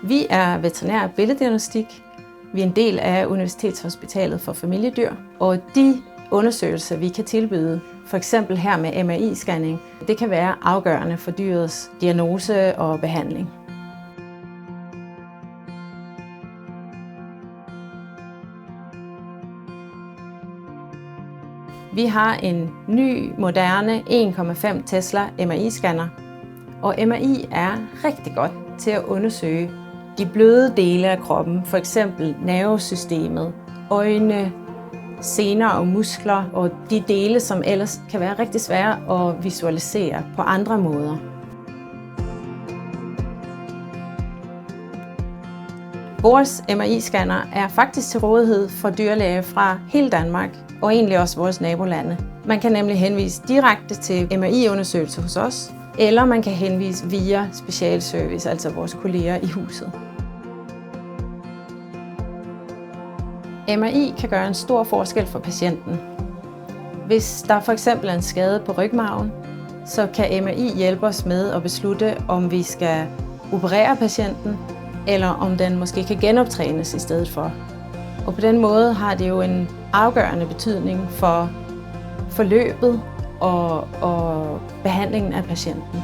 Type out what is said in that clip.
Vi er veterinær billeddiagnostik. Vi er en del af Universitetshospitalet for Familiedyr, og de undersøgelser, vi kan tilbyde, for eksempel her med MRI-scanning, det kan være afgørende for dyrets diagnose og behandling. Vi har en ny, moderne 1,5 Tesla MRI-scanner, og MRI er rigtig godt til at undersøge de bløde dele af kroppen, for eksempel nervesystemet, øjne, sener og muskler, og de dele, som ellers kan være rigtig svære at visualisere på andre måder. Vores MRI-scanner er faktisk til rådighed for dyrlæger fra hele Danmark, og egentlig også vores nabolande. Man kan nemlig henvise direkte til MRI-undersøgelse hos os, eller man kan henvise via specialservice, altså vores kolleger i huset. MRI kan gøre en stor forskel for patienten. Hvis der for eksempel er en skade på rygmarven, så kan MRI hjælpe os med at beslutte, om vi skal operere patienten, eller om den måske kan genoptrænes i stedet for. Og på den måde har det jo en afgørende betydning for forløbet og behandlingen af patienten.